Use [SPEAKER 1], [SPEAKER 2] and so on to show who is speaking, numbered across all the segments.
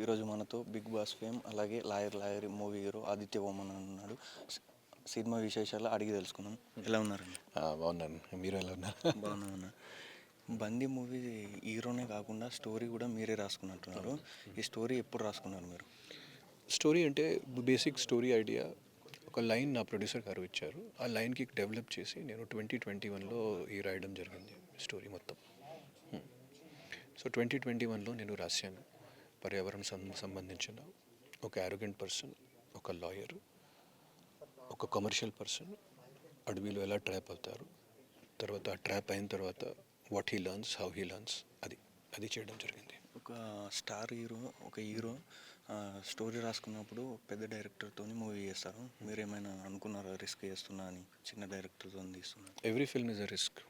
[SPEAKER 1] ఈరోజు మనతో big boss fame అలాగే lawyer lawyer movie hero Aditya Bomman ఉన్నాడు. సినిమా విశేషాలు అడిగి తెలుసుకుందాం. ఎలా ఉన్నారండి?
[SPEAKER 2] బాగున్నాను. మీరు ఎలా ఉన్నారు?
[SPEAKER 1] బాగున్నా. బందీ మూవీ హీరోనే కాకుండా స్టోరీ కూడా మీరే రాసుకున్నట్టున్నారు. ఈ స్టోరీ ఎప్పుడు రాసుకున్నారు మీరు?
[SPEAKER 2] స్టోరీ అంటే బేసిక్ స్టోరీ ఐడియా ఒక లైన్ నా ప్రొడ్యూసర్ గారు ఇచ్చారు. ఆ లైన్కి డెవలప్ చేసి నేను 2021లో ఈ రాయడం జరిగింది స్టోరీ మొత్తం. సో 2021లో నేను రాశాను. పర్యావరణ సంబంధించిన ఒక యారోగెంట్ పర్సన్, ఒక లాయర్, ఒక కమర్షియల్ పర్సన్ అడవిలో ఎలా ట్రాప్ అవుతారు, తర్వాత ఆ ట్రాప్ అయిన తర్వాత what he learns, how he learns, అది చేయడం జరిగింది.
[SPEAKER 1] ఒక స్టార్ హీరో, ఒక హీరో స్టోరీ రాసుకున్నప్పుడు పెద్ద డైరెక్టర్తో మూవీ చేస్తారు. మీరు ఏమైనా అనుకున్నారా రిస్క్ చేస్తున్నా అని? చిన్న డైరెక్టర్తో తీస్తున్నారు.
[SPEAKER 2] Every film is a risk.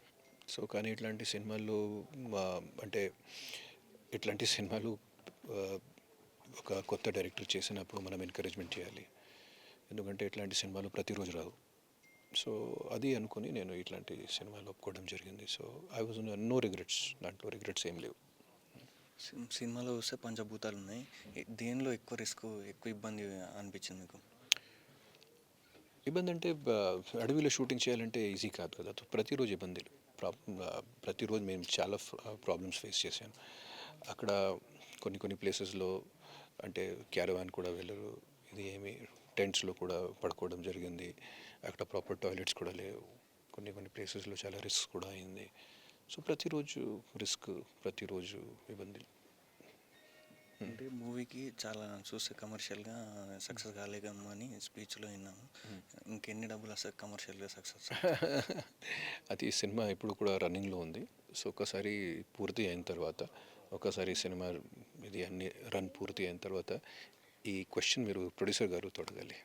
[SPEAKER 2] So కానీ ఇట్లాంటి సినిమాల్లో అంటే ఇట్లాంటి సినిమాలు ఒక కొత్త డైరెక్టర్ చేసినప్పుడు మనం ఎంకరేజ్మెంట్ చేయాలి. ఎందుకంటే ఇట్లాంటి సినిమాలు ప్రతిరోజు రావు. సో అది అనుకుని నేను ఇట్లాంటి సినిమాలు ఒప్పుకోవడం జరిగింది. So I was no regrets, దాంట్లో రిగ్రెట్స్ ఏం లేవు.
[SPEAKER 1] సినిమాలో చూస్తే పంచభూతాలు ఉన్నాయి. దేనిలో ఎక్కువ రిస్క్, ఎక్కువ ఇబ్బంది అనిపించింది మీకు?
[SPEAKER 2] ఇబ్బంది అంటే అడవిలో షూటింగ్ చేయాలంటే ఈజీ కాదు కదా. ప్రతిరోజు ఇబ్బందులు, ప్రతిరోజు మేము చాలా ప్రాబ్లమ్స్ ఫేస్ చేశాను. అక్కడ కొన్ని ప్లేసెస్లో అంటే క్యారవాన్ కూడా వెళ్ళరు, ఇది ఏమి టెంట్స్లో కూడా పడుకోవడం జరిగింది. అక్కడ ప్రాపర్ టాయిలెట్స్ కూడా లేవు. కొన్ని ప్లేసెస్లో చాలా రిస్క్ కూడా అయింది. సో ప్రతిరోజు రిస్క్, ప్రతిరోజు ఇబ్బందులు.
[SPEAKER 1] అంటే మూవీకి చాలా చూస్తే కమర్షియల్గా సక్సెస్ కాలేకమ్మా అని స్పీచ్లో విన్నాము. ఇంకెన్ని డబ్బులు వస్తాయి కమర్షియల్గా సక్సెస్?
[SPEAKER 2] అది సినిమా ఇప్పుడు కూడా రన్నింగ్లో ఉంది. సో ఒకసారి పూర్తి అయిన తర్వాత, ఒకసారి సినిమా ఇది అన్ని రన్ పూర్తి అయిన తర్వాత ఈ క్వశ్చన్ మీరు ప్రొడ్యూసర్ గారు తొడగాలి.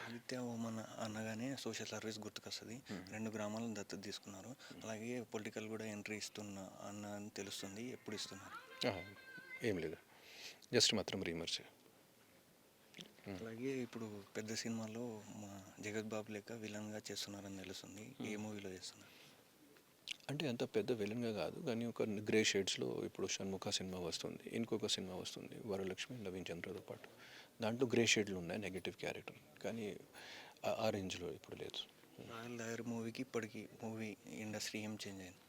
[SPEAKER 1] ఆదిత్య బొమ్మన్ అనగానే సోషల్ సర్వీస్ గుర్తుకొస్తుంది. 2 గ్రామాలను దత్తత తీసుకున్నారు. అలాగే పొలిటికల్ కూడా ఎంట్రీ ఇస్తున్నా అని తెలుస్తుంది. ఎప్పుడు ఇస్తున్నారు?
[SPEAKER 2] ఏం లేదు, జస్ట్ మాత్రం రీమర్స్.
[SPEAKER 1] అలాగే ఇప్పుడు పెద్ద సినిమాలో మా జగత్ బాబు లెక్క విలన్గా చేస్తున్నారని తెలుస్తుంది. ఏ మూవీలో చేస్తున్నారు?
[SPEAKER 2] అంటే అంత పెద్ద విలన్గా కాదు, కానీ ఒక గ్రే షేడ్స్లో ఇప్పుడు షణ్ముఖ సినిమా వస్తుంది, ఇంకొక సినిమా వస్తుంది వరలక్ష్మి నవీన్ చంద్రతో పాటు. దాంట్లో గ్రే షేడ్లు ఉన్నాయి, నెగటివ్ క్యారెక్టర్, కానీ ఆ రేంజ్లో ఇప్పుడు లేదు.
[SPEAKER 1] రాయల్ లాయర్ మూవీకి ఇప్పటికి మూవీ ఇండస్ట్రీ ఏం చేంజ్ అయింది?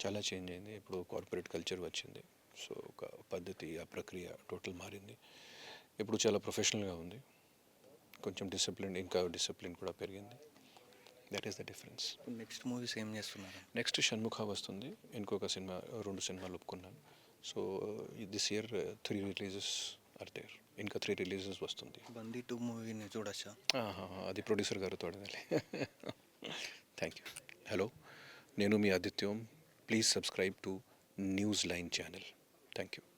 [SPEAKER 2] చాలా చేంజ్ అయింది. ఇప్పుడు కార్పొరేట్ కల్చర్ వచ్చింది. సో ఒక పద్ధతి, ఆ ప్రక్రియ టోటల్ మారింది. ఇప్పుడు చాలా ప్రొఫెషనల్గా ఉంది. కొంచెం ఇంకా డిసిప్లిన్ కూడా పెరిగింది. That is the difference.
[SPEAKER 1] Next movies ఏం చేస్తున్నారు?
[SPEAKER 2] నెక్స్ట్ షణ్ముఖ వస్తుంది, ఇంకొక సినిమా, 2 సినిమాలు ఒప్పుకున్నాను. So this year 3 releases are there, ఇంకా 3 రిలీజెస్ వస్తుంది.
[SPEAKER 1] బందీ 2 మూవీని చూడొచ్చా?
[SPEAKER 2] అది ప్రొడ్యూసర్ గారితో అడగాలి. Thank you. హలో, నేను మీ Adityam. Please subscribe to news line channel. Thank you.